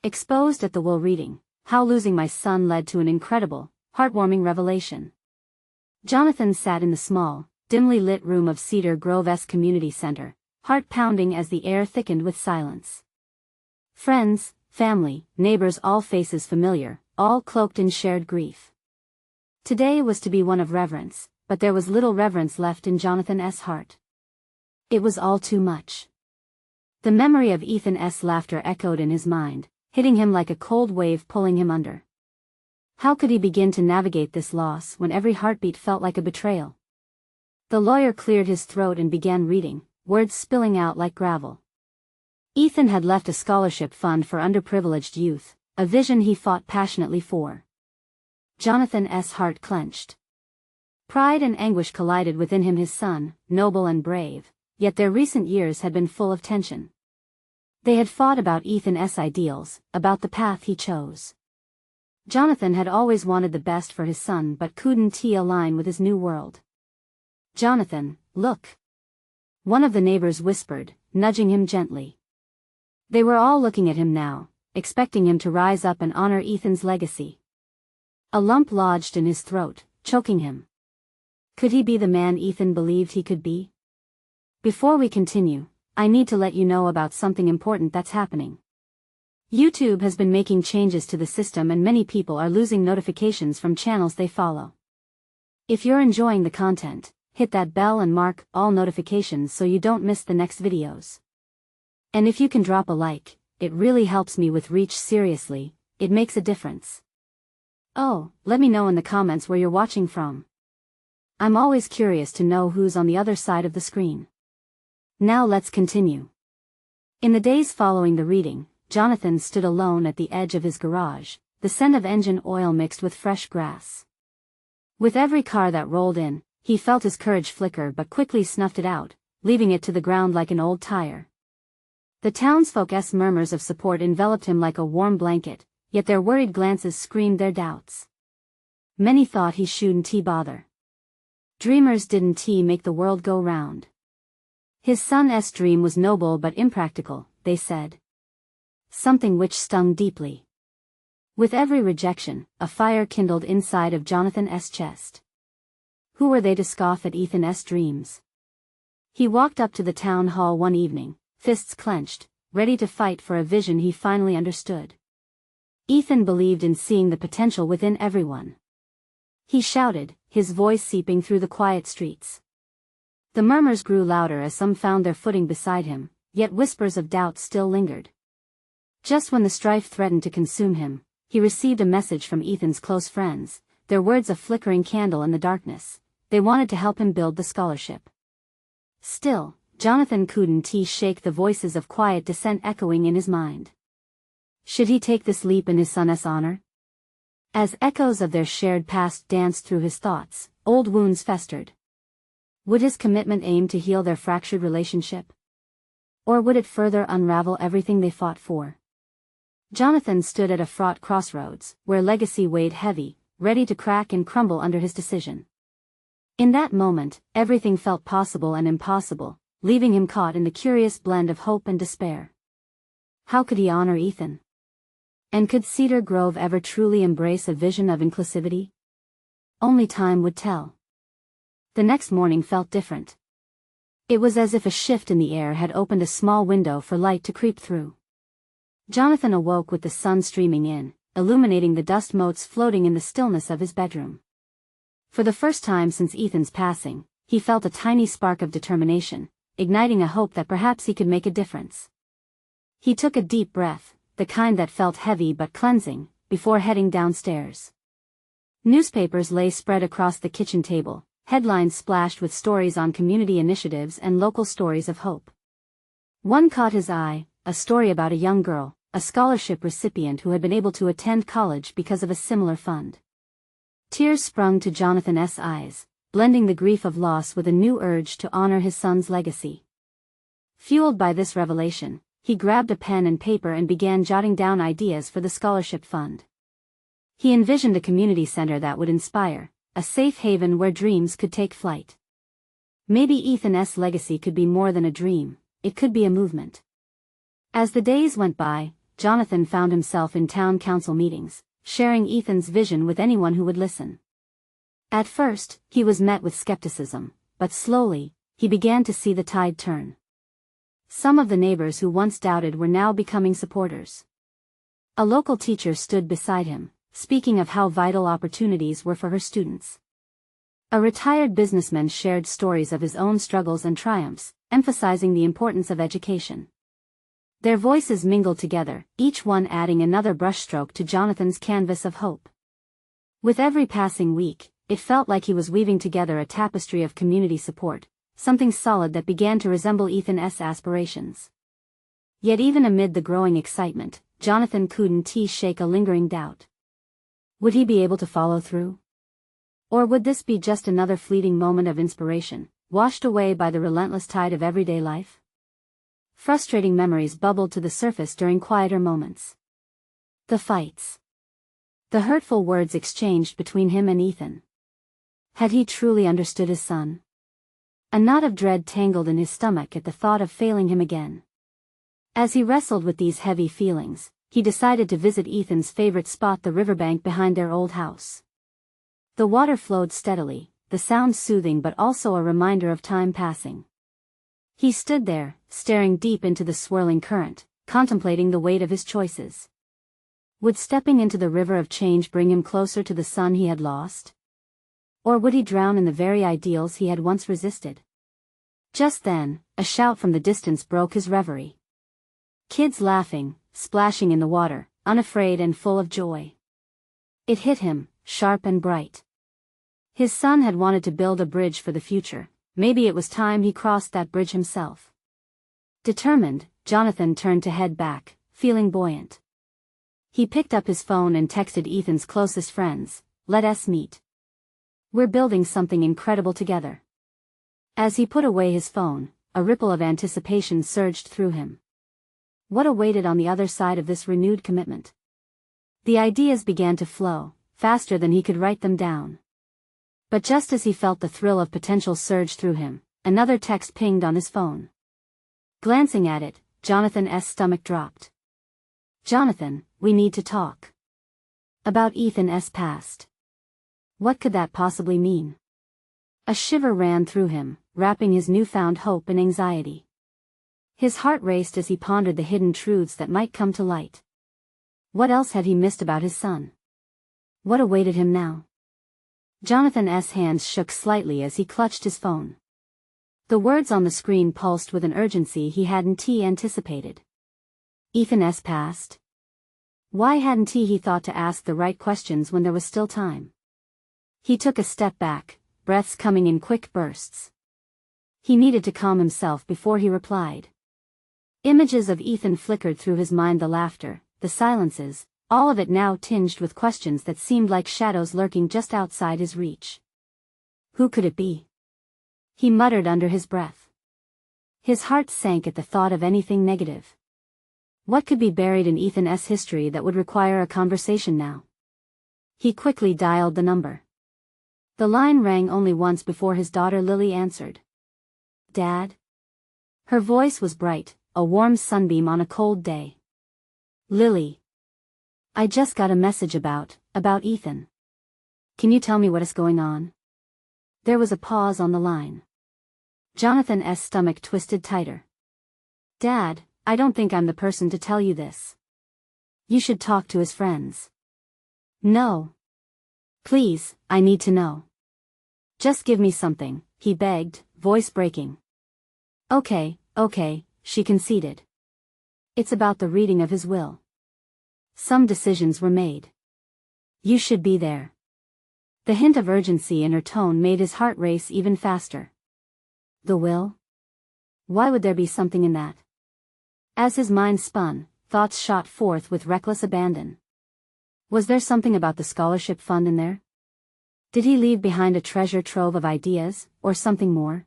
Exposed at the Will reading, How Losing My Son Led to an Incredible, Heartwarming Revelation. Jonathan sat in the small, dimly lit room of Cedar Grove's community center, heart pounding as the air thickened with silence. Friends, family, neighbors, all faces familiar, all cloaked in shared grief. Today was to be one of reverence, but there was little reverence left in Jonathan's heart. It was all too much. The memory of Ethan's laughter echoed in his mind, hitting him like a cold wave pulling him under. How could he begin to navigate this loss when every heartbeat felt like a betrayal? The lawyer cleared his throat and began reading, words spilling out like gravel. Ethan had left a scholarship fund for underprivileged youth, a vision he fought passionately for. Jonathan's heart clenched. Pride and anguish collided within him. His son, noble and brave, yet their recent years had been full of tension. They had fought about Ethan's ideals, about the path he chose. Jonathan had always wanted the best for his son but couldn't align with his new world. "Jonathan, look," one of the neighbors whispered, nudging him gently. They were all looking at him now, expecting him to rise up and honor Ethan's legacy. A lump lodged in his throat, choking him. Could he be the man Ethan believed he could be? Before we continue, I need to let you know about something important that's happening. YouTube has been making changes to the system and many people are losing notifications from channels they follow. If you're enjoying the content, hit that bell and mark all notifications so you don't miss the next videos. And if you can drop a like, it really helps me with reach. Seriously, it makes a difference. Oh, let me know in the comments where you're watching from. I'm always curious to know who's on the other side of the screen. Now let's continue. In the days following the reading, Jonathan stood alone at the edge of his garage, the scent of engine oil mixed with fresh grass. With every car that rolled in, he felt his courage flicker but quickly snuffed it out, leaving it to the ground like an old tire. The townsfolk's murmurs of support enveloped him like a warm blanket, yet their worried glances screamed their doubts. Many thought he shouldn't bother. Dreamers didn't make the world go round. His son's dream was noble but impractical, they said. Something which stung deeply. With every rejection, a fire kindled inside of Jonathan's chest. Who were they to scoff at Ethan's dreams? He walked up to the town hall one evening, fists clenched, ready to fight for a vision he finally understood. Ethan believed in seeing the potential within everyone. He shouted, his voice seeping through the quiet streets. The murmurs grew louder as some found their footing beside him, yet whispers of doubt still lingered. Just when the strife threatened to consume him, he received a message from Ethan's close friends, their words a flickering candle in the darkness. They wanted to help him build the scholarship. Still, Jonathan couldn't shake the voices of quiet dissent echoing in his mind. Should he take this leap in his son's honor? As echoes of their shared past danced through his thoughts, old wounds festered. Would his commitment aim to heal their fractured relationship? Or would it further unravel everything they fought for? Jonathan stood at a fraught crossroads, where legacy weighed heavy, ready to crack and crumble under his decision. In that moment, everything felt possible and impossible, leaving him caught in the curious blend of hope and despair. How could he honor Ethan? And could Cedar Grove ever truly embrace a vision of inclusivity? Only time would tell. The next morning felt different. It was as if a shift in the air had opened a small window for light to creep through. Jonathan awoke with the sun streaming in, illuminating the dust motes floating in the stillness of his bedroom. For the first time since Ethan's passing, he felt a tiny spark of determination, igniting a hope that perhaps he could make a difference. He took a deep breath, the kind that felt heavy but cleansing, before heading downstairs. Newspapers lay spread across the kitchen table, headlines splashed with stories on community initiatives and local stories of hope. One caught his eye, a story about a young girl, a scholarship recipient who had been able to attend college because of a similar fund. Tears sprung to Jonathan's eyes, blending the grief of loss with a new urge to honor his son's legacy. Fueled by this revelation, he grabbed a pen and paper and began jotting down ideas for the scholarship fund. He envisioned a community center that would inspire, a safe haven where dreams could take flight. Maybe Ethan's legacy could be more than a dream, it could be a movement. As the days went by, Jonathan found himself in town council meetings, sharing Ethan's vision with anyone who would listen. At first, he was met with skepticism, but slowly, he began to see the tide turn. Some of the neighbors who once doubted were now becoming supporters. A local teacher stood beside him, speaking of how vital opportunities were for her students. A retired businessman shared stories of his own struggles and triumphs, emphasizing the importance of education. Their voices mingled together, each one adding another brushstroke to Jonathan's canvas of hope. With every passing week, it felt like he was weaving together a tapestry of community support, something solid that began to resemble Ethan's aspirations. Yet even amid the growing excitement, Jonathan couldn't shake a lingering doubt. Would he be able to follow through? Or would this be just another fleeting moment of inspiration, washed away by the relentless tide of everyday life? Frustrating memories bubbled to the surface during quieter moments. The fights. The hurtful words exchanged between him and Ethan. Had he truly understood his son? A knot of dread tangled in his stomach at the thought of failing him again. As he wrestled with these heavy feelings, he decided to visit Ethan's favorite spot, the riverbank behind their old house. The water flowed steadily, the sound soothing but also a reminder of time passing. He stood there, staring deep into the swirling current, contemplating the weight of his choices. Would stepping into the river of change bring him closer to the son he had lost? Or would he drown in the very ideals he had once resisted? Just then, a shout from the distance broke his reverie. Kids laughing, splashing in the water, unafraid and full of joy. It hit him, sharp and bright. His son had wanted to build a bridge for the future, maybe it was time he crossed that bridge himself. Determined, Jonathan turned to head back, feeling buoyant. He picked up his phone and texted Ethan's closest friends, "Let us meet. We're building something incredible together." As he put away his phone, a ripple of anticipation surged through him. What awaited on the other side of this renewed commitment? The ideas began to flow, faster than he could write them down. But just as he felt the thrill of potential surge through him, another text pinged on his phone. Glancing at it, Jonathan's stomach dropped. "Jonathan, we need to talk. About Ethan's past." What could that possibly mean? A shiver ran through him, wrapping his newfound hope in anxiety. His heart raced as he pondered the hidden truths that might come to light. What else had he missed about his son? What awaited him now? Jonathan's hands shook slightly as he clutched his phone. The words on the screen pulsed with an urgency he hadn't anticipated. Ethan's past? Why hadn't he thought to ask the right questions when there was still time? He took a step back, breaths coming in quick bursts. He needed to calm himself before he replied. Images of Ethan flickered through his mind, the laughter, the silences, all of it now tinged with questions that seemed like shadows lurking just outside his reach. Who could it be? He muttered under his breath. His heart sank at the thought of anything negative. What could be buried in Ethan's history that would require a conversation now? He quickly dialed the number. The line rang only once before his daughter Lily answered. "Dad?" Her voice was bright, a warm sunbeam on a cold day. "Lily. I just got a message about Ethan. Can you tell me what is going on?" There was a pause on the line. Jonathan's stomach twisted tighter. "Dad, I don't think I'm the person to tell you this. You should talk to his friends." "No. Please, I need to know. Just give me something," he begged, voice breaking. Okay, she conceded. "It's about the reading of his will. Some decisions were made. You should be there." The hint of urgency in her tone made his heart race even faster. The will? Why would there be something in that? As his mind spun, thoughts shot forth with reckless abandon. Was there something about the scholarship fund in there? Did he leave behind a treasure trove of ideas, or something more?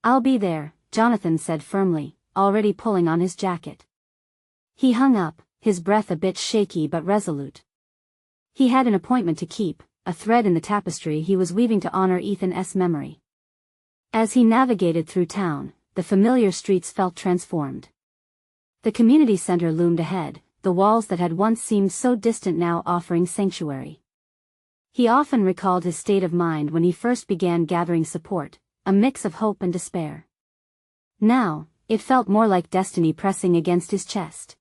"I'll be there," Jonathan said firmly, already pulling on his jacket. He hung up, his breath a bit shaky but resolute. He had an appointment to keep, a thread in the tapestry he was weaving to honor Ethan's memory. As he navigated through town, the familiar streets felt transformed. The community center loomed ahead, the walls that had once seemed so distant now offering sanctuary. He often recalled his state of mind when he first began gathering support, a mix of hope and despair. Now, it felt more like destiny pressing against his chest.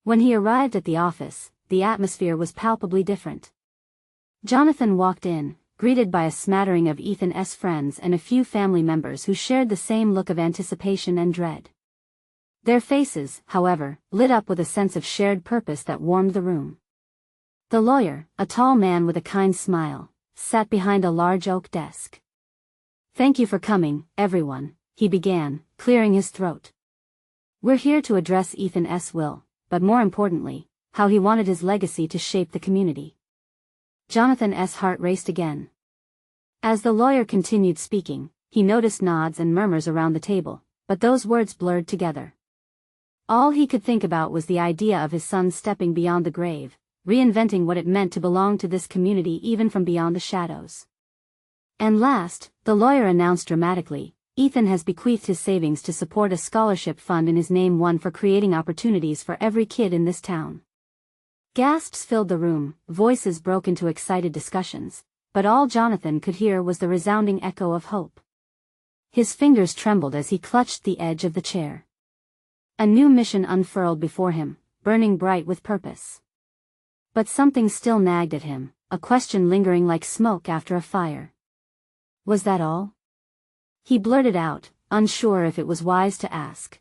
When he arrived at the office, the atmosphere was palpably different. Jonathan walked in, greeted by a smattering of Ethan's friends and a few family members who shared the same look of anticipation and dread. Their faces, however, lit up with a sense of shared purpose that warmed the room. The lawyer, a tall man with a kind smile, sat behind a large oak desk. "Thank you for coming, everyone," he began, clearing his throat. "We're here to address Ethan's will, but more importantly, how he wanted his legacy to shape the community." Jonathan's heart raced again. As the lawyer continued speaking, he noticed nods and murmurs around the table, but those words blurred together. All he could think about was the idea of his son stepping beyond the grave, reinventing what it meant to belong to this community even from beyond the shadows. "And last," the lawyer announced dramatically, "Ethan has bequeathed his savings to support a scholarship fund in his name, one for creating opportunities for every kid in this town." Gasps filled the room, voices broke into excited discussions, but all Jonathan could hear was the resounding echo of hope. His fingers trembled as he clutched the edge of the chair. A new mission unfurled before him, burning bright with purpose. But something still nagged at him, a question lingering like smoke after a fire. Was that all? He blurted out, unsure if it was wise to ask.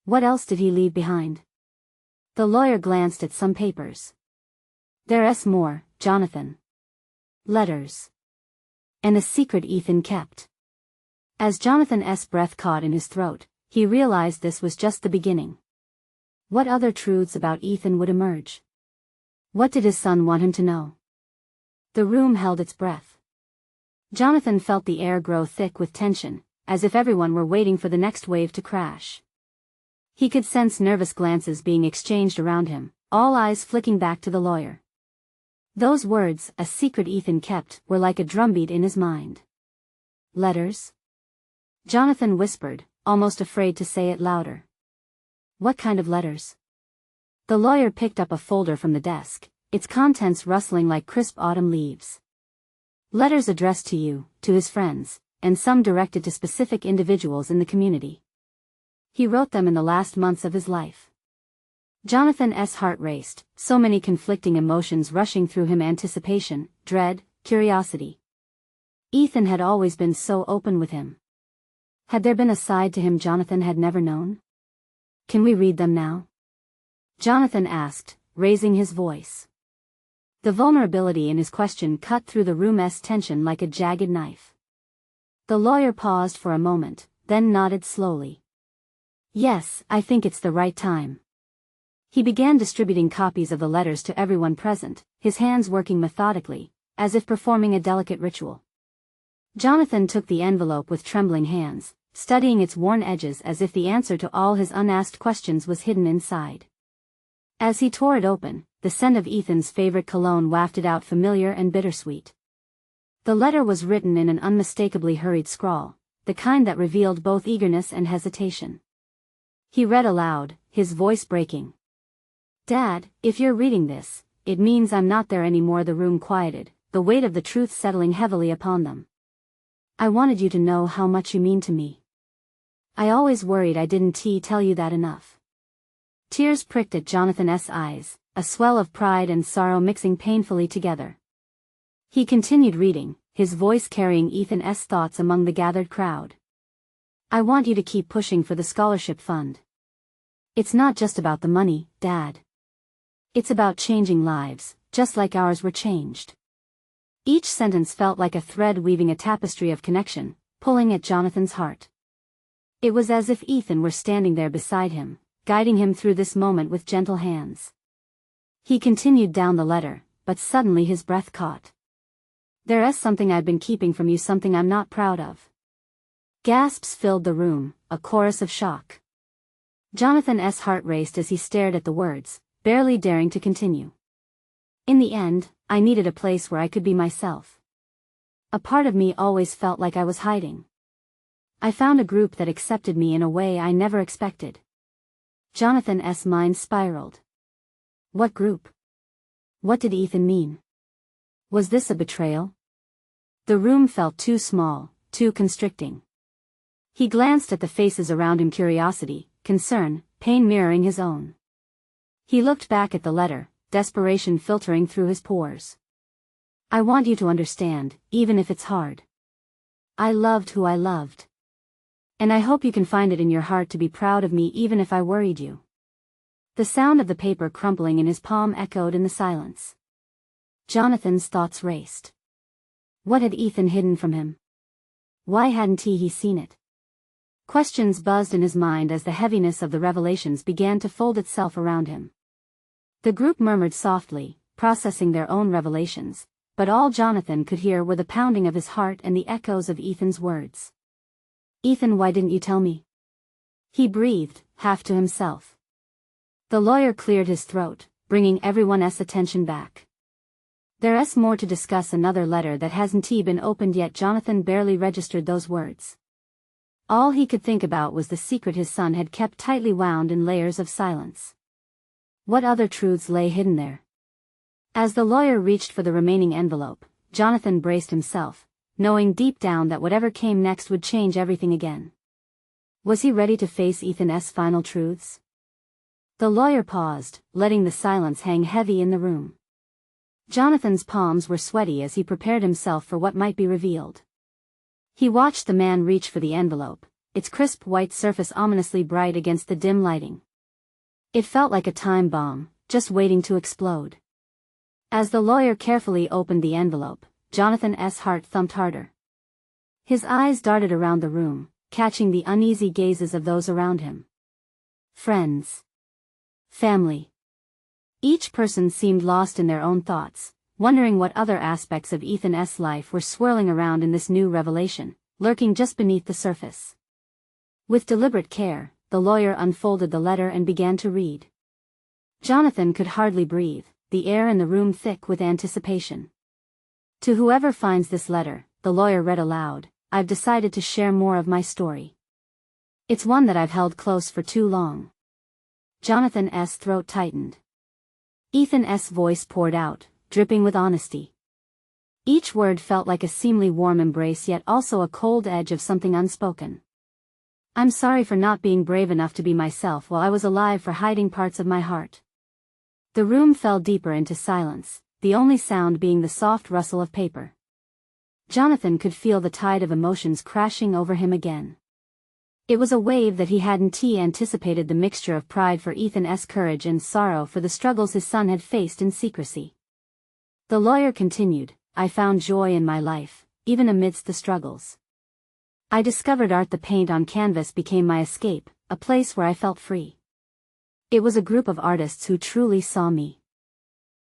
What else did he leave behind? The lawyer glanced at some papers. "There's more, Jonathan. Letters. And a secret Ethan kept." As Jonathan's breath caught in his throat, he realized this was just the beginning. What other truths about Ethan would emerge? What did his son want him to know? The room held its breath. Jonathan felt the air grow thick with tension, as if everyone were waiting for the next wave to crash. He could sense nervous glances being exchanged around him, all eyes flicking back to the lawyer. Those words, "a secret Ethan kept," were like a drumbeat in his mind. "Letters?" Jonathan whispered, almost afraid to say it louder. "What kind of letters?" The lawyer picked up a folder from the desk, its contents rustling like crisp autumn leaves. "Letters addressed to you, to his friends, and some directed to specific individuals in the community. He wrote them in the last months of his life." Jonathan's heart raced, so many conflicting emotions rushing through him: anticipation, dread, curiosity. Ethan had always been so open with him. Had there been a side to him Jonathan had never known? "Can we read them now?" Jonathan asked, raising his voice. The vulnerability in his question cut through the room's tension like a jagged knife. The lawyer paused for a moment, then nodded slowly. "Yes, I think it's the right time." He began distributing copies of the letters to everyone present, his hands working methodically, as if performing a delicate ritual. Jonathan took the envelope with trembling hands, studying its worn edges as if the answer to all his unasked questions was hidden inside. As he tore it open, the scent of Ethan's favorite cologne wafted out, familiar and bittersweet. The letter was written in an unmistakably hurried scrawl, the kind that revealed both eagerness and hesitation. He read aloud, his voice breaking. "Dad, if you're reading this, it means I'm not there anymore." The room quieted, the weight of the truth settling heavily upon them. "I wanted you to know how much you mean to me. I always worried I didn't tell you that enough." Tears pricked at Jonathan's eyes, a swell of pride and sorrow mixing painfully together. He continued reading, his voice carrying Ethan's thoughts among the gathered crowd. "I want you to keep pushing for the scholarship fund. It's not just about the money, Dad. It's about changing lives, just like ours were changed." Each sentence felt like a thread weaving a tapestry of connection, pulling at Jonathan's heart. It was as if Ethan were standing there beside him, guiding him through this moment with gentle hands. He continued down the letter, but suddenly his breath caught. "There's something I've been keeping from you, something I'm not proud of." Gasps filled the room, a chorus of shock. Jonathan's heart raced as he stared at the words, barely daring to continue. "In the end, I needed a place where I could be myself. A part of me always felt like I was hiding. I found a group that accepted me in a way I never expected." Jonathan's mind spiraled. What group? What did Ethan mean? Was this a betrayal? The room felt too small, too constricting. He glanced at the faces around him, curiosity, concern, pain mirroring his own. He looked back at the letter, desperation filtering through his pores. I want you to understand, even if it's hard. I loved who I loved. And I hope you can find it in your heart to be proud of me even if I worried you. The sound of the paper crumpling in his palm echoed in the silence. Jonathan's thoughts raced. What had Ethan hidden from him? Why hadn't he seen it? Questions buzzed in his mind as the heaviness of the revelations began to fold itself around him. The group murmured softly, processing their own revelations, but all Jonathan could hear were the pounding of his heart and the echoes of Ethan's words. Ethan, why didn't you tell me? He breathed, half to himself. The lawyer cleared his throat, bringing everyone's attention back. There's more to discuss, another letter that hasn't been opened yet. Jonathan barely registered those words. All he could think about was the secret his son had kept tightly wound in layers of silence. What other truths lay hidden there? As the lawyer reached for the remaining envelope, Jonathan braced himself, knowing deep down that whatever came next would change everything again. Was he ready to face Ethan's final truths? The lawyer paused, letting the silence hang heavy in the room. Jonathan's palms were sweaty as he prepared himself for what might be revealed. He watched the man reach for the envelope, its crisp white surface ominously bright against the dim lighting. It felt like a time bomb, just waiting to explode. As the lawyer carefully opened the envelope, Jonathan's heart thumped harder. His eyes darted around the room, catching the uneasy gazes of those around him. Friends. Family. Each person seemed lost in their own thoughts, wondering what other aspects of Ethan's life were swirling around in this new revelation, lurking just beneath the surface. With deliberate care, the lawyer unfolded the letter and began to read. Jonathan could hardly breathe, the air in the room thick with anticipation. To whoever finds this letter, the lawyer read aloud, I've decided to share more of my story. It's one that I've held close for too long. Jonathan's throat tightened. Ethan's voice poured out, dripping with honesty. Each word felt like a seemingly warm embrace, yet also a cold edge of something unspoken. I'm sorry for not being brave enough to be myself while I was alive, for hiding parts of my heart. The room fell deeper into silence, the only sound being the soft rustle of paper. Jonathan could feel the tide of emotions crashing over him again. It was a wave that he hadn't anticipated, the mixture of pride for Ethan's courage and sorrow for the struggles his son had faced in secrecy. The lawyer continued, I found joy in my life, even amidst the struggles. I discovered art, the paint on canvas became my escape, a place where I felt free. It was a group of artists who truly saw me.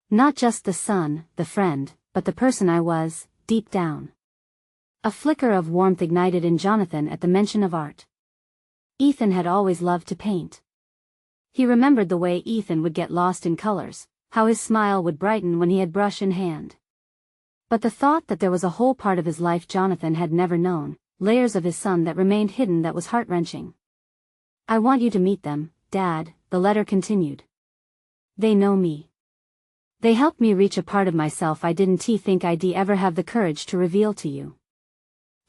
Not just the son, the friend, but the person I was, deep down. A flicker of warmth ignited in Jonathan at the mention of art. Ethan had always loved to paint. He remembered the way Ethan would get lost in colors, how his smile would brighten when he had brush in hand. But the thought that there was a whole part of his life Jonathan had never known, layers of his son that remained hidden, that was heart-wrenching. I want you to meet them, Dad, the letter continued. They know me. They helped me reach a part of myself I didn't think I'd ever have the courage to reveal to you.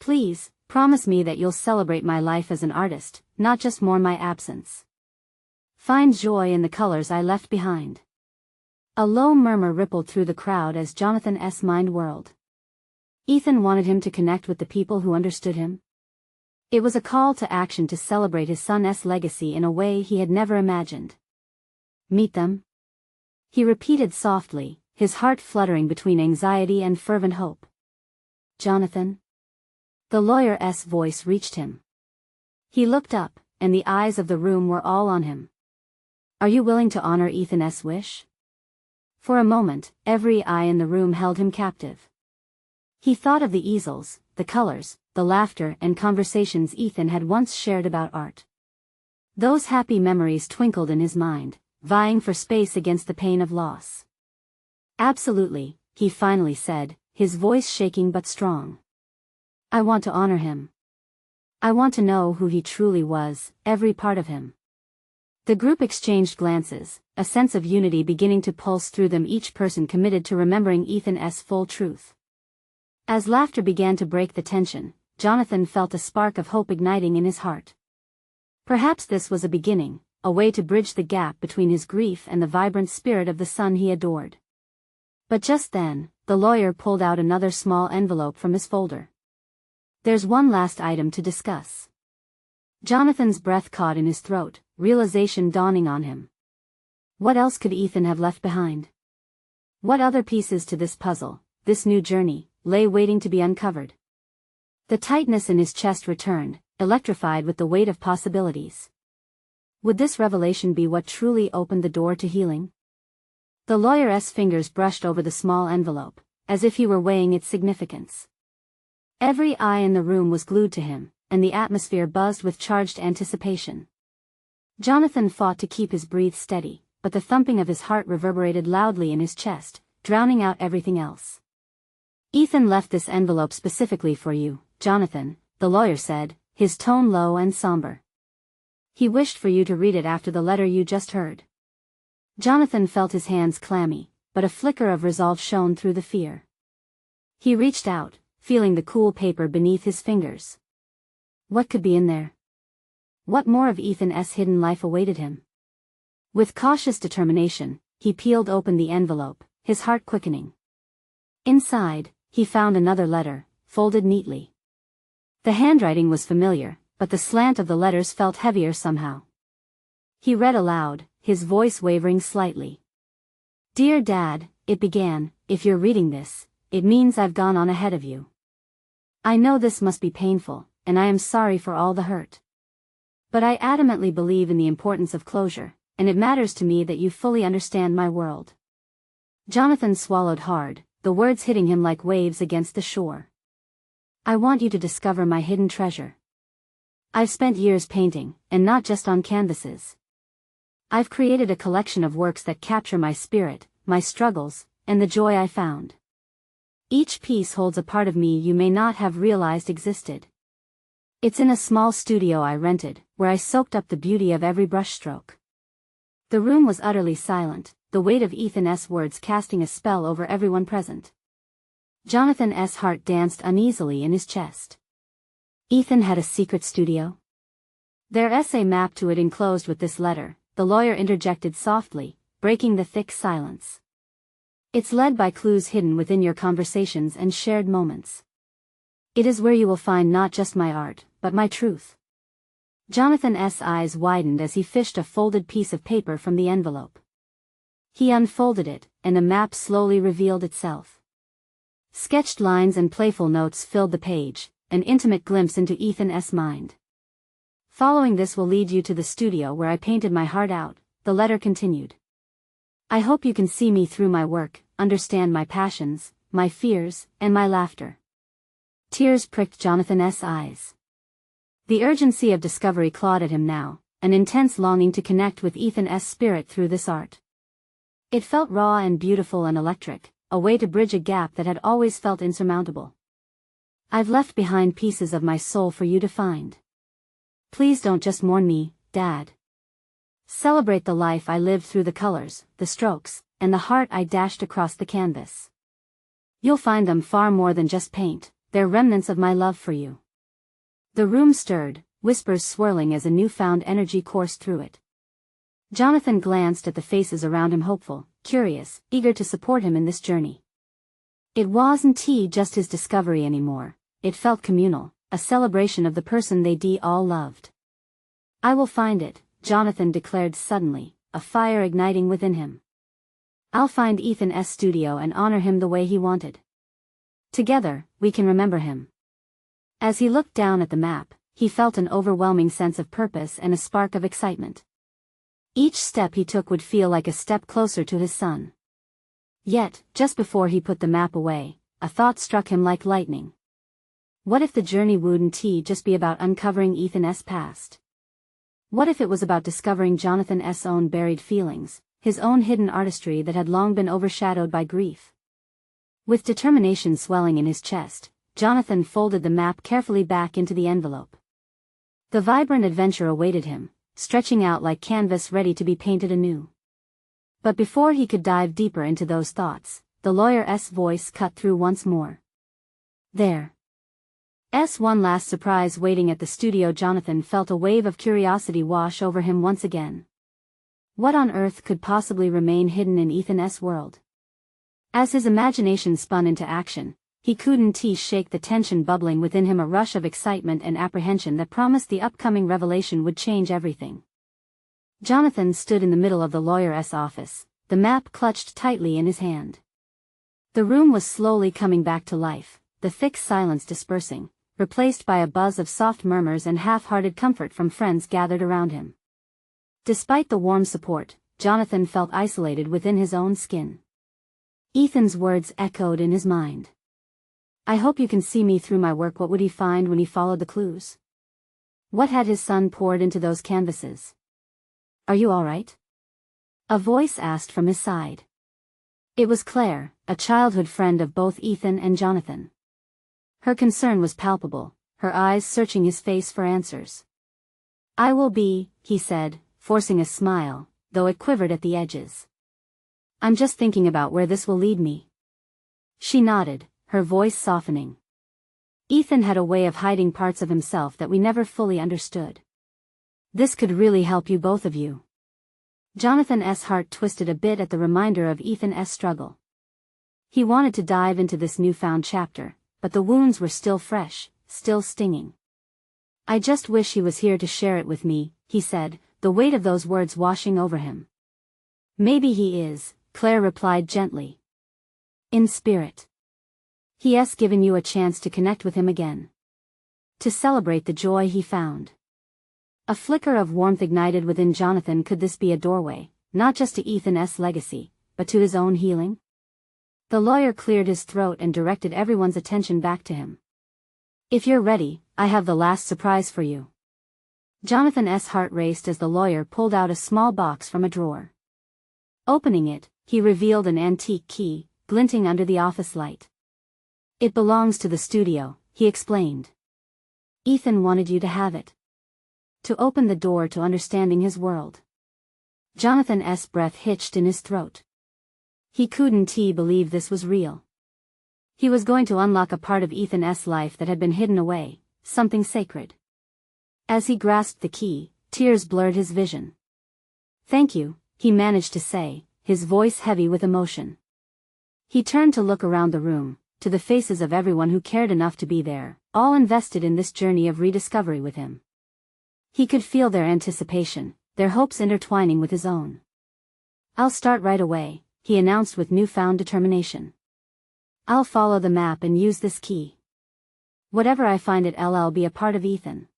Please, promise me that you'll celebrate my life as an artist, not just mourn my absence. Find joy in the colors I left behind. A low murmur rippled through the crowd as Jonathan's mind whirled. Ethan wanted him to connect with the people who understood him. It was a call to action to celebrate his son's legacy in a way he had never imagined. Meet them? He repeated softly, his heart fluttering between anxiety and fervent hope. Jonathan? The lawyer's voice reached him. He looked up, and the eyes of the room were all on him. Are you willing to honor Ethan's wish? For a moment, every eye in the room held him captive. He thought of the easels, the colors, the laughter and conversations Ethan had once shared about art. Those happy memories twinkled in his mind, vying for space against the pain of loss. Absolutely, he finally said, his voice shaking but strong. I want to honor him. I want to know who he truly was, every part of him. The group exchanged glances, a sense of unity beginning to pulse through them, each person committed to remembering Ethan's full truth. As laughter began to break the tension, Jonathan felt a spark of hope igniting in his heart. Perhaps this was a beginning, a way to bridge the gap between his grief and the vibrant spirit of the son he adored. But just then, the lawyer pulled out another small envelope from his folder. "There's one last item to discuss." Jonathan's breath caught in his throat, realization dawning on him. What else could Ethan have left behind? What other pieces to this puzzle, this new journey, lay waiting to be uncovered? The tightness in his chest returned, electrified with the weight of possibilities. Would this revelation be what truly opened the door to healing? The lawyer's fingers brushed over the small envelope, as if he were weighing its significance. Every eye in the room was glued to him, and the atmosphere buzzed with charged anticipation. Jonathan fought to keep his breath steady, but the thumping of his heart reverberated loudly in his chest, drowning out everything else. "Ethan left this envelope specifically for you, Jonathan," the lawyer said, his tone low and somber. "He wished for you to read it after the letter you just heard." Jonathan felt his hands clammy, but a flicker of resolve shone through the fear. He reached out, feeling the cool paper beneath his fingers. What could be in there? What more of Ethan's hidden life awaited him? With cautious determination, he peeled open the envelope, his heart quickening. Inside, he found another letter, folded neatly. The handwriting was familiar, but the slant of the letters felt heavier somehow. He read aloud, his voice wavering slightly. "Dear Dad," it began, "if you're reading this, it means I've gone on ahead of you. I know this must be painful, and I am sorry for all the hurt. But I adamantly believe in the importance of closure, and it matters to me that you fully understand my world." Jonathan swallowed hard, the words hitting him like waves against the shore. "I want you to discover my hidden treasure. I've spent years painting, and not just on canvases. I've created a collection of works that capture my spirit, my struggles, and the joy I found. Each piece holds a part of me you may not have realized existed. It's in a small studio I rented, where I soaked up the beauty of every brushstroke." The room was utterly silent, the weight of Ethan's words casting a spell over everyone present. Jonathan's heart danced uneasily in his chest. Ethan had a secret studio? "There's a map to it enclosed with this letter," the lawyer interjected softly, breaking the thick silence. "It's led by clues hidden within your conversations and shared moments. It is where you will find not just my art, but my truth." Jonathan's eyes widened as he fished a folded piece of paper from the envelope. He unfolded it, and a map slowly revealed itself. Sketched lines and playful notes filled the page, an intimate glimpse into Ethan's mind. "Following this will lead you to the studio where I painted my heart out," the letter continued. "I hope you can see me through my work, understand my passions, my fears, and my laughter." Tears pricked Jonathan's eyes. The urgency of discovery clawed at him now, an intense longing to connect with Ethan's spirit through this art. It felt raw and beautiful and electric, a way to bridge a gap that had always felt insurmountable. "I've left behind pieces of my soul for you to find. Please don't just mourn me, Dad. Celebrate the life I lived through the colors, the strokes, and the heart I dashed across the canvas. You'll find them far more than just paint, they're remnants of my love for you." The room stirred, whispers swirling as a newfound energy coursed through it. Jonathan glanced at the faces around him, hopeful, curious, eager to support him in this journey. It wasn't just his discovery anymore, it felt communal, a celebration of the person they all loved. "I will find it," Jonathan declared suddenly, a fire igniting within him. "I'll find Ethan's studio and honor him the way he wanted. Together, we can remember him." As he looked down at the map, he felt an overwhelming sense of purpose and a spark of excitement. Each step he took would feel like a step closer to his son. Yet, just before he put the map away, a thought struck him like lightning. What if the journey wouldn't just be about uncovering Ethan's past? What if it was about discovering Jonathan's own buried feelings, his own hidden artistry that had long been overshadowed by grief? With determination swelling in his chest, Jonathan folded the map carefully back into the envelope. The vibrant adventure awaited him, stretching out like canvas ready to be painted anew. But before he could dive deeper into those thoughts, the lawyer's voice cut through once more. There. One last surprise waiting at the studio. Jonathan felt a wave of curiosity wash over him once again. What on earth could possibly remain hidden in Ethan's world? As his imagination spun into action, he couldn't shake the tension bubbling within him, a rush of excitement and apprehension that promised the upcoming revelation would change everything. Jonathan stood in the middle of the lawyer's office, the map clutched tightly in his hand. The room was slowly coming back to life, the thick silence dispersing, replaced by a buzz of soft murmurs and half-hearted comfort from friends gathered around him. Despite the warm support, Jonathan felt isolated within his own skin. Ethan's words echoed in his mind. I hope you can see me through my work. What would he find when he followed the clues? What had his son poured into those canvases? Are you all right? A voice asked from his side. It was Claire, a childhood friend of both Ethan and Jonathan. Her concern was palpable, her eyes searching his face for answers. I will be, he said, forcing a smile, though it quivered at the edges. I'm just thinking about where this will lead me. She nodded, her voice softening. Ethan had a way of hiding parts of himself that we never fully understood. This could really help you, both of you. Jonathan's heart twisted a bit at the reminder of Ethan's struggle. He wanted to dive into this newfound chapter, but the wounds were still fresh, still stinging. I just wish he was here to share it with me, he said, the weight of those words washing over him. Maybe he is, Claire replied gently. In spirit. He has given you a chance to connect with him again. To celebrate the joy he found. A flicker of warmth ignited within Jonathan. Could this be a doorway, not just to Ethan's legacy, but to his own healing? The lawyer cleared his throat and directed everyone's attention back to him. If you're ready, I have the last surprise for you. Jonathan's heart raced as the lawyer pulled out a small box from a drawer. Opening it, he revealed an antique key, glinting under the office light. It belongs to the studio, he explained. Ethan wanted you to have it. To open the door to understanding his world. Jonathan's breath hitched in his throat. He couldn't believe this was real. He was going to unlock a part of Ethan's life that had been hidden away, something sacred. As he grasped the key, tears blurred his vision. Thank you, he managed to say, his voice heavy with emotion. He turned to look around the room, to the faces of everyone who cared enough to be there, all invested in this journey of rediscovery with him. He could feel their anticipation, their hopes intertwining with his own. I'll start right away, he announced with newfound determination. I'll follow the map and use this key. Whatever I find it'll be a part of Ethan.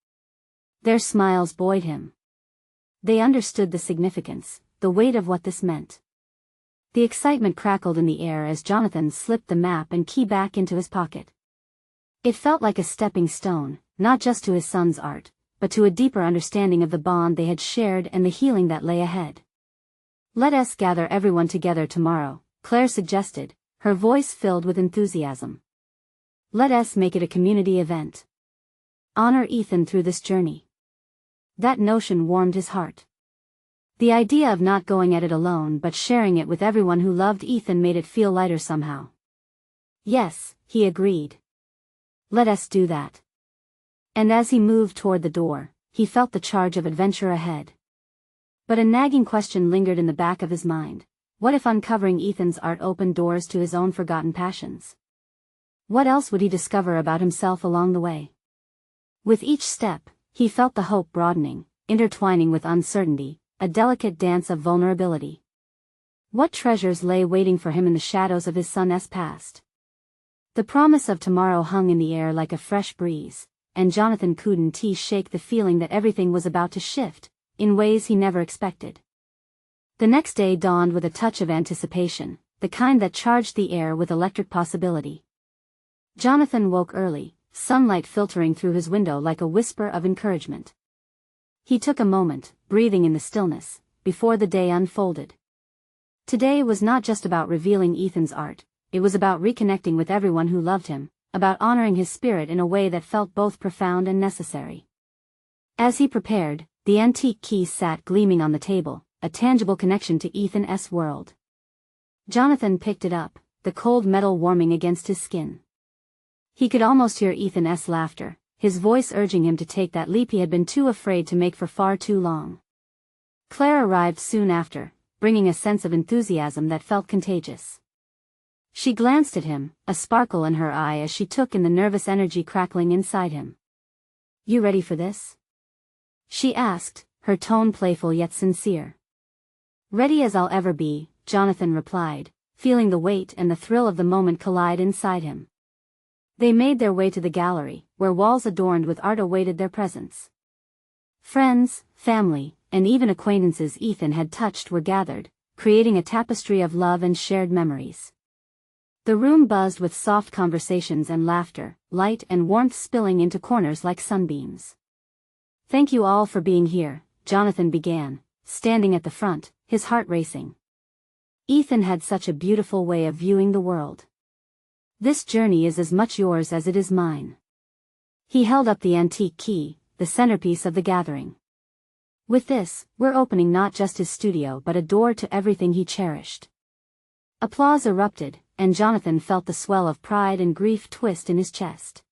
Their smiles buoyed him. They understood the significance, the weight of what this meant. The excitement crackled in the air as Jonathan slipped the map and key back into his pocket. It felt like a stepping stone, not just to his son's art, but to a deeper understanding of the bond they had shared and the healing that lay ahead. Let us gather everyone together tomorrow, Claire suggested, her voice filled with enthusiasm. Let us make it a community event. Honor Ethan through this journey. That notion warmed his heart. The idea of not going at it alone but sharing it with everyone who loved Ethan made it feel lighter somehow. Yes, he agreed. Let us do that. And as he moved toward the door, he felt the charge of adventure ahead. But a nagging question lingered in the back of his mind. What if uncovering Ethan's art opened doors to his own forgotten passions? What else would he discover about himself along the way? With each step, he felt the hope broadening, intertwining with uncertainty, a delicate dance of vulnerability. What treasures lay waiting for him in the shadows of his son's past? The promise of tomorrow hung in the air like a fresh breeze, and Jonathan couldn't shake the feeling that everything was about to shift, in ways he never expected. The next day dawned with a touch of anticipation, the kind that charged the air with electric possibility. Jonathan woke early, sunlight filtering through his window like a whisper of encouragement. He took a moment, breathing in the stillness, before the day unfolded. Today was not just about revealing Ethan's art, it was about reconnecting with everyone who loved him, about honoring his spirit in a way that felt both profound and necessary. As he prepared, the antique key sat gleaming on the table, a tangible connection to Ethan's world. Jonathan picked it up, the cold metal warming against his skin. He could almost hear Ethan's laughter, his voice urging him to take that leap he had been too afraid to make for far too long. Claire arrived soon after, bringing a sense of enthusiasm that felt contagious. She glanced at him, a sparkle in her eye as she took in the nervous energy crackling inside him. "You ready for this?" she asked, her tone playful yet sincere. "Ready as I'll ever be," Jonathan replied, feeling the weight and the thrill of the moment collide inside him. They made their way to the gallery, where walls adorned with art awaited their presence. Friends, family, and even acquaintances Ethan had touched were gathered, creating a tapestry of love and shared memories. The room buzzed with soft conversations and laughter, light and warmth spilling into corners like sunbeams. "Thank you all for being here," Jonathan began, standing at the front, his heart racing. Ethan had such a beautiful way of viewing the world. "This journey is as much yours as it is mine." He held up the antique key, the centerpiece of the gathering. "With this, we're opening not just his studio but a door to everything he cherished." Applause erupted, and Jonathan felt the swell of pride and grief twist in his chest.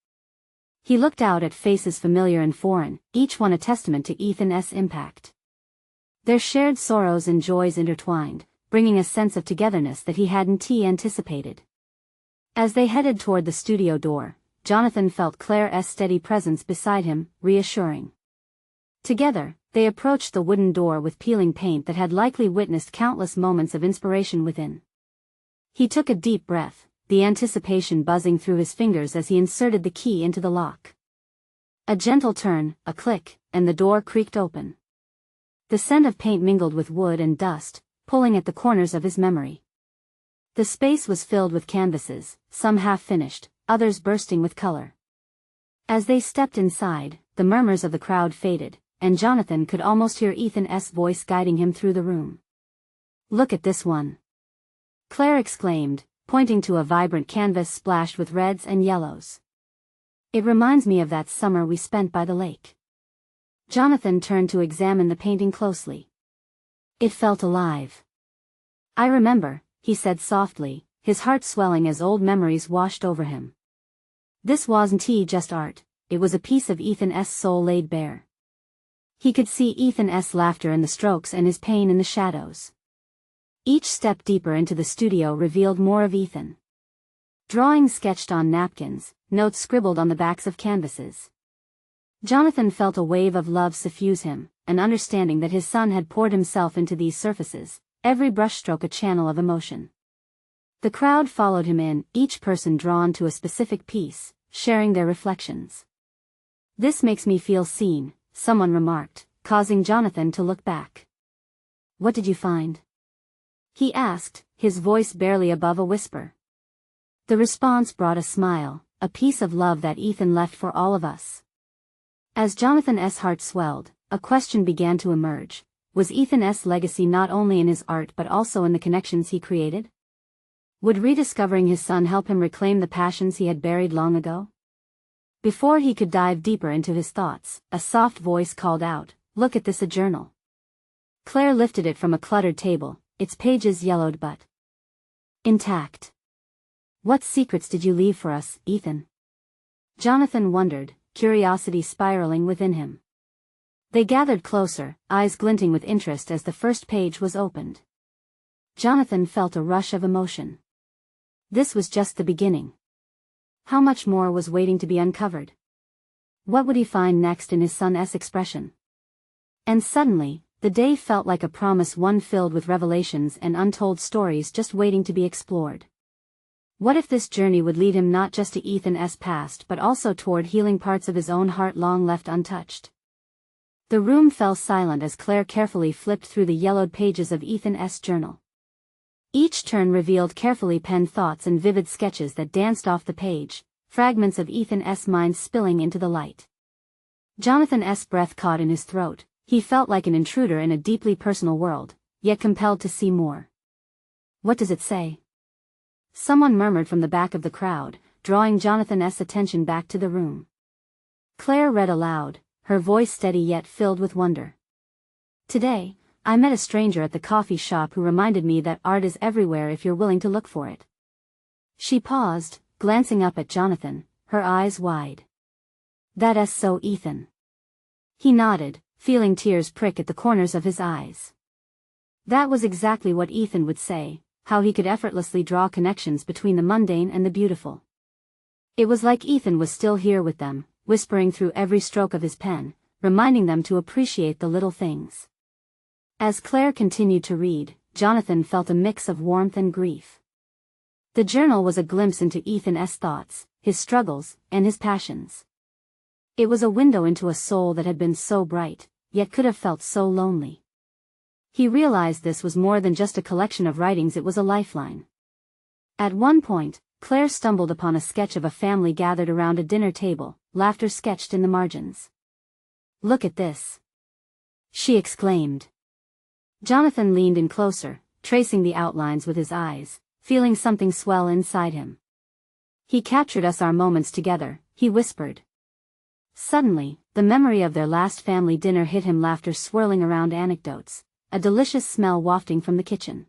He looked out at faces familiar and foreign, each one a testament to Ethan's impact. Their shared sorrows and joys intertwined, bringing a sense of togetherness that he hadn't anticipated. As they headed toward the studio door, Jonathan felt Claire's steady presence beside him, reassuring. Together, they approached the wooden door with peeling paint that had likely witnessed countless moments of inspiration within. He took a deep breath, the anticipation buzzing through his fingers as he inserted the key into the lock. A gentle turn, a click, and the door creaked open. The scent of paint mingled with wood and dust, pulling at the corners of his memory. The space was filled with canvases, some half-finished, others bursting with color. As they stepped inside, the murmurs of the crowd faded, and Jonathan could almost hear Ethan's voice guiding him through the room. "Look at this one," Claire exclaimed, pointing to a vibrant canvas splashed with reds and yellows. "It reminds me of that summer we spent by the lake." Jonathan turned to examine the painting closely. It felt alive. "I remember," he said softly, his heart swelling as old memories washed over him. This wasn't just art, it was a piece of Ethan's soul laid bare. He could see Ethan's laughter in the strokes and his pain in the shadows. Each step deeper into the studio revealed more of Ethan. Drawings sketched on napkins, notes scribbled on the backs of canvases. Jonathan felt a wave of love suffuse him, an understanding that his son had poured himself into these surfaces, every brushstroke a channel of emotion. The crowd followed him in, each person drawn to a specific piece, sharing their reflections. "This makes me feel seen," someone remarked, causing Jonathan to look back. "What did you find?" he asked, his voice barely above a whisper. The response brought a smile, a piece of love that Ethan left for all of us. As Jonathan's heart swelled, a question began to emerge. Was Ethan's legacy not only in his art but also in the connections he created? Would rediscovering his son help him reclaim the passions he had buried long ago? Before he could dive deeper into his thoughts, a soft voice called out, "Look at this, a journal." Claire lifted it from a cluttered table, its pages yellowed but intact. "What secrets did you leave for us, Ethan?" Jonathan wondered, curiosity spiraling within him. They gathered closer, eyes glinting with interest as the first page was opened. Jonathan felt a rush of emotion. This was just the beginning. How much more was waiting to be uncovered? What would he find next in his son's expression? And suddenly, the day felt like a promise, one filled with revelations and untold stories just waiting to be explored. What if this journey would lead him not just to Ethan's past but also toward healing parts of his own heart long left untouched? The room fell silent as Claire carefully flipped through the yellowed pages of Ethan's journal. Each turn revealed carefully penned thoughts and vivid sketches that danced off the page, fragments of Ethan's mind spilling into the light. Jonathan's breath caught in his throat. He felt like an intruder in a deeply personal world, yet compelled to see more. "What does it say?" someone murmured from the back of the crowd, drawing Jonathan's attention back to the room. Claire read aloud, her voice steady yet filled with wonder. "Today, I met a stranger at the coffee shop who reminded me that art is everywhere if you're willing to look for it. She paused, glancing up at Jonathan, her eyes wide. That's so Ethan. He nodded, feeling tears prick at the corners of his eyes. That was exactly what Ethan would say, how he could effortlessly draw connections between the mundane and the beautiful. It was like Ethan was still here with them, whispering through every stroke of his pen, reminding them to appreciate the little things. As Claire continued to read, Jonathan felt a mix of warmth and grief. The journal was a glimpse into Ethan's thoughts, his struggles, and his passions. It was a window into a soul that had been so bright, yet could have felt so lonely. He realized this was more than just a collection of writings, it was a lifeline. At one point, Claire stumbled upon a sketch of a family gathered around a dinner table, laughter sketched in the margins. "Look at this!" she exclaimed. Jonathan leaned in closer, tracing the outlines with his eyes, feeling something swell inside him. "He captured us, our moments together," he whispered. Suddenly, the memory of their last family dinner hit him, laughter swirling around anecdotes, a delicious smell wafting from the kitchen.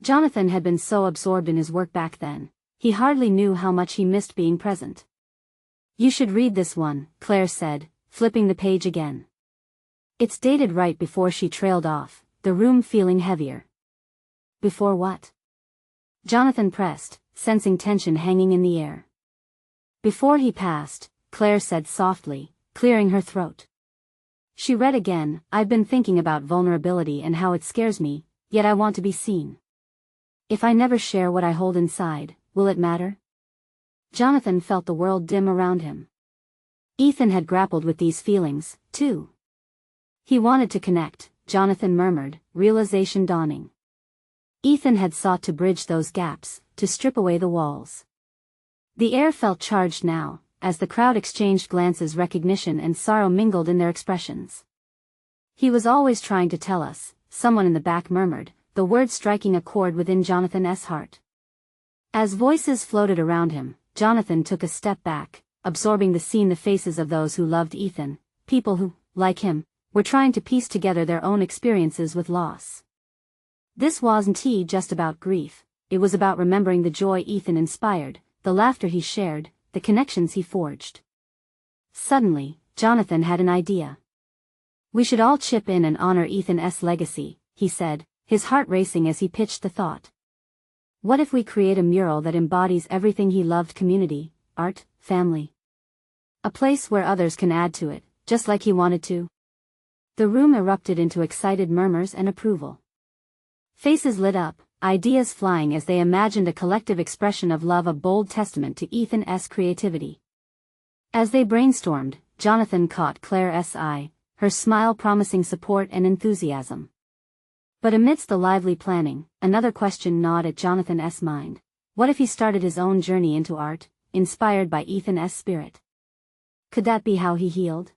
Jonathan had been so absorbed in his work back then, he hardly knew how much he missed being present. "You should read this one," Claire said, flipping the page again. It's dated right before she trailed off, the room feeling heavier. "Before what?" Jonathan pressed, sensing tension hanging in the air. "Before he passed," Claire said softly, clearing her throat. She read again, "I've been thinking about vulnerability and how it scares me, yet I want to be seen. If I never share what I hold inside, will it matter?" Jonathan felt the world dim around him. Ethan had grappled with these feelings, too. He wanted to connect, Jonathan murmured, realization dawning. Ethan had sought to bridge those gaps, to strip away the walls. The air felt charged now, as the crowd exchanged glances, recognition and sorrow mingled in their expressions. "He was always trying to tell us," someone in the back murmured, the words striking a chord within Jonathan's heart. As voices floated around him, Jonathan took a step back, absorbing the scene, the faces of those who loved Ethan, people who, like him, were trying to piece together their own experiences with loss. This wasn't just about grief, it was about remembering the joy Ethan inspired, the laughter he shared, the connections he forged. Suddenly, Jonathan had an idea. "We should all chip in and honor Ethan's legacy," he said, his heart racing as he pitched the thought. "What if we create a mural that embodies everything he loved: community, art, family? A place where others can add to it, just like he wanted to?" The room erupted into excited murmurs and approval. Faces lit up, ideas flying as they imagined a collective expression of love, a bold testament to Ethan's creativity. As they brainstormed, Jonathan caught Claire's eye, her smile promising support and enthusiasm. But amidst the lively planning, another question gnawed at Jonathan's mind. What if he started his own journey into art, inspired by Ethan's spirit? Could that be how he healed?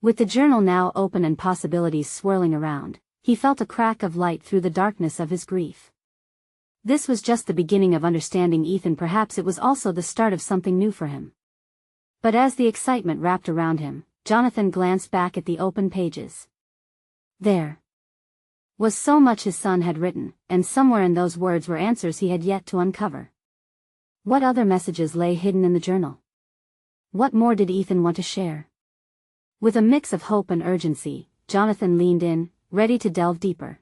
With the journal now open and possibilities swirling around, he felt a crack of light through the darkness of his grief. This was just the beginning of understanding Ethan, perhaps it was also the start of something new for him. But as the excitement wrapped around him, Jonathan glanced back at the open pages. There was so much his son had written, and somewhere in those words were answers he had yet to uncover. What other messages lay hidden in the journal? What more did Ethan want to share? With a mix of hope and urgency, Jonathan leaned in, ready to delve deeper.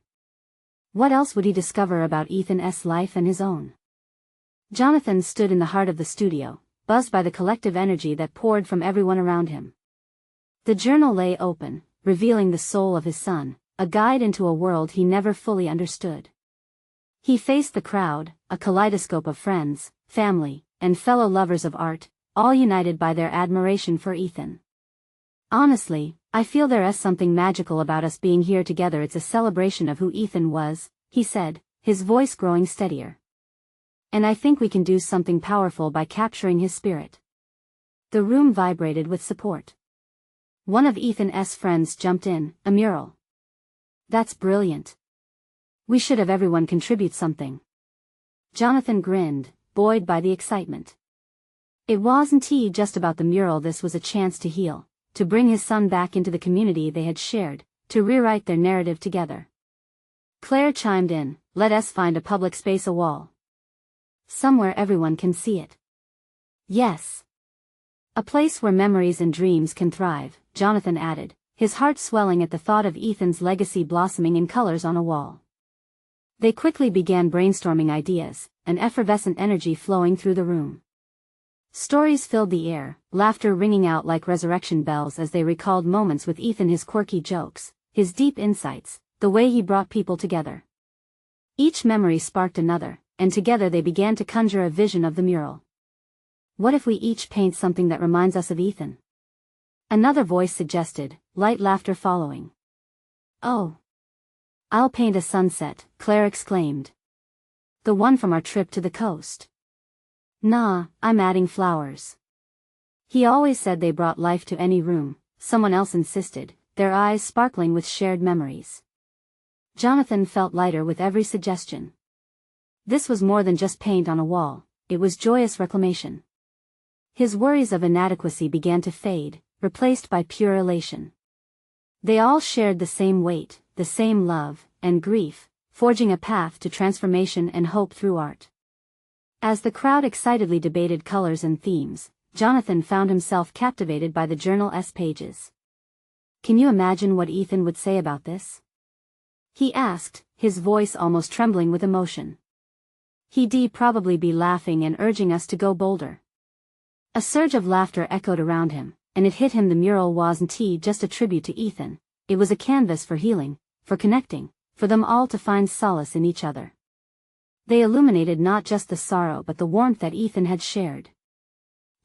What else would he discover about Ethan's life and his own? Jonathan stood in the heart of the studio, buzzed by the collective energy that poured from everyone around him. The journal lay open, revealing the soul of his son, a guide into a world he never fully understood. He faced the crowd, a kaleidoscope of friends, family, and fellow lovers of art, all united by their admiration for Ethan. "Honestly, I feel there is something magical about us being here together. It's a celebration of who Ethan was," he said, his voice growing steadier. "And I think we can do something powerful by capturing his spirit." The room vibrated with support. One of Ethan's friends jumped in, "A mural. That's brilliant. We should have everyone contribute something." Jonathan grinned, buoyed by the excitement. It wasn't just about the mural, this was a chance to heal, to bring his son back into the community they had shared, to rewrite their narrative together. Claire chimed in, "Let us find a public space, a wall. Somewhere everyone can see it." "Yes. A place where memories and dreams can thrive," Jonathan added, his heart swelling at the thought of Ethan's legacy blossoming in colors on a wall. They quickly began brainstorming ideas, an effervescent energy flowing through the room. Stories filled the air, laughter ringing out like resurrection bells as they recalled moments with Ethan, his quirky jokes, his deep insights, the way he brought people together. Each memory sparked another, and together they began to conjure a vision of the mural. "What if we each paint something that reminds us of Ethan?" Another voice suggested, light laughter following. "Oh, I'll paint a sunset," Claire exclaimed. "The one from our trip to the coast." "Nah, I'm adding flowers." "He always said they brought life to any room," someone else insisted, their eyes sparkling with shared memories. Jonathan felt lighter with every suggestion. This was more than just paint on a wall, it was joyous reclamation. His worries of inadequacy began to fade, replaced by pure elation. They all shared the same weight, the same love, and grief, forging a path to transformation and hope through art. As the crowd excitedly debated colors and themes, Jonathan found himself captivated by the journal's pages. "Can you imagine what Ethan would say about this?" he asked, his voice almost trembling with emotion. "He'd probably be laughing and urging us to go bolder." A surge of laughter echoed around him, and it hit him the mural wasn't just a tribute to Ethan, it was a canvas for healing, for connecting, for them all to find solace in each other. They illuminated not just the sorrow but the warmth that Ethan had shared.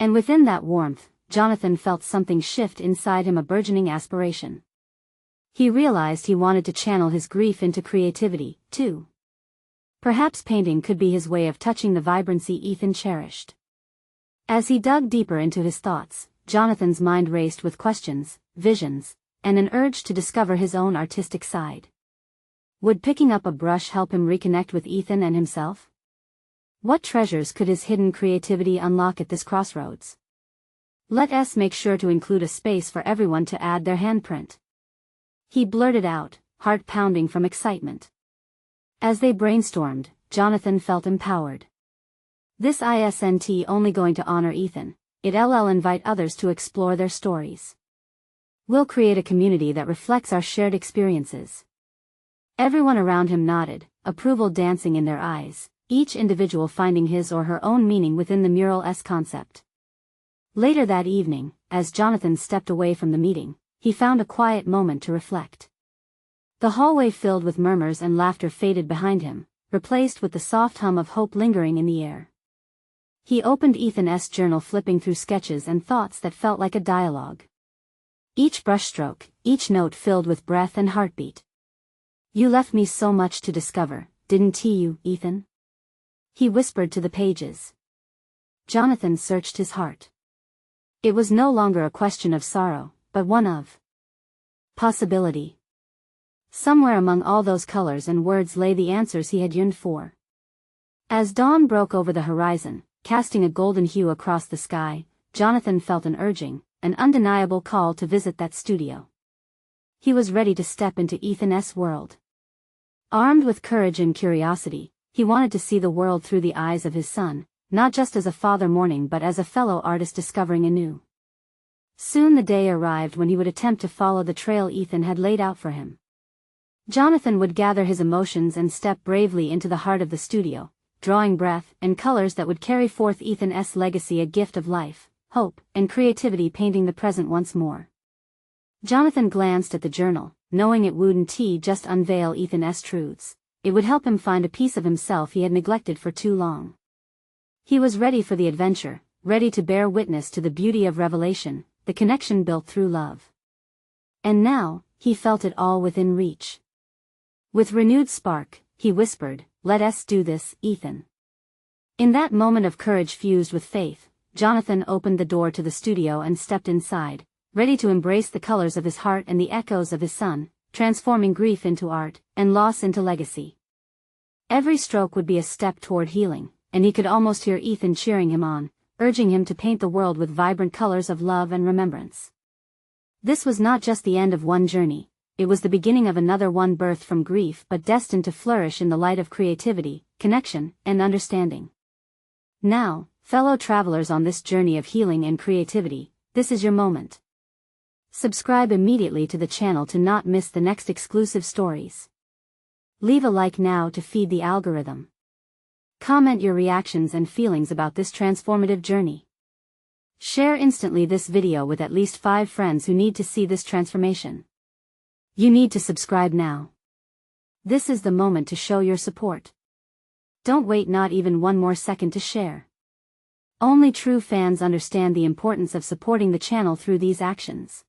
And within that warmth, Jonathan felt something shift inside him, a burgeoning aspiration. He realized he wanted to channel his grief into creativity, too. Perhaps painting could be his way of touching the vibrancy Ethan cherished. As he dug deeper into his thoughts, Jonathan's mind raced with questions, visions, and an urge to discover his own artistic side. Would picking up a brush help him reconnect with Ethan and himself? What treasures could his hidden creativity unlock at this crossroads? Let us make sure to include a space for everyone to add their handprint. He blurted out, heart pounding from excitement. As they brainstormed, Jonathan felt empowered. This isn't only going to honor Ethan, it'll invite others to explore their stories. We'll create a community that reflects our shared experiences. Everyone around him nodded, approval dancing in their eyes, each individual finding his or her own meaning within the mural's concept. Later that evening, as Jonathan stepped away from the meeting, he found a quiet moment to reflect. The hallway filled with murmurs and laughter faded behind him, replaced with the soft hum of hope lingering in the air. He opened Ethan's journal, flipping through sketches and thoughts that felt like a dialogue. Each brushstroke, each note filled with breath and heartbeat. "You left me so much to discover, didn't you, Ethan?" he whispered to the pages. Jonathan searched his heart. It was no longer a question of sorrow, but one of possibility. Somewhere among all those colors and words lay the answers he had yearned for. As dawn broke over the horizon, casting a golden hue across the sky, Jonathan felt an urging, an undeniable call to visit that studio. He was ready to step into Ethan's world. Armed with courage and curiosity, he wanted to see the world through the eyes of his son, not just as a father mourning but as a fellow artist discovering anew. Soon the day arrived when he would attempt to follow the trail Ethan had laid out for him. Jonathan would gather his emotions and step bravely into the heart of the studio, drawing breath and colors that would carry forth Ethan's legacy, a gift of life, hope, and creativity, painting the present once more. Jonathan glanced at the journal, knowing it wouldn't just unveil Ethan's truths, it would help him find a piece of himself he had neglected for too long. He was ready for the adventure, ready to bear witness to the beauty of revelation, the connection built through love. And now, he felt it all within reach. With renewed spark, he whispered, "Let us do this, Ethan." In that moment of courage fused with faith, Jonathan opened the door to the studio and stepped inside, ready to embrace the colors of his heart and the echoes of his son, transforming grief into art, and loss into legacy. Every stroke would be a step toward healing, and he could almost hear Ethan cheering him on, urging him to paint the world with vibrant colors of love and remembrance. This was not just the end of one journey, it was the beginning of another one birthed from grief but destined to flourish in the light of creativity, connection, and understanding. Now, fellow travelers on this journey of healing and creativity, this is your moment. Subscribe immediately to the channel to not miss the next exclusive stories. Leave a like now to feed the algorithm. Comment your reactions and feelings about this transformative journey. Share instantly this video with at least 5 friends who need to see this transformation. You need to subscribe now. This is the moment to show your support. Don't wait not even one more second to share. Only true fans understand the importance of supporting the channel through these actions.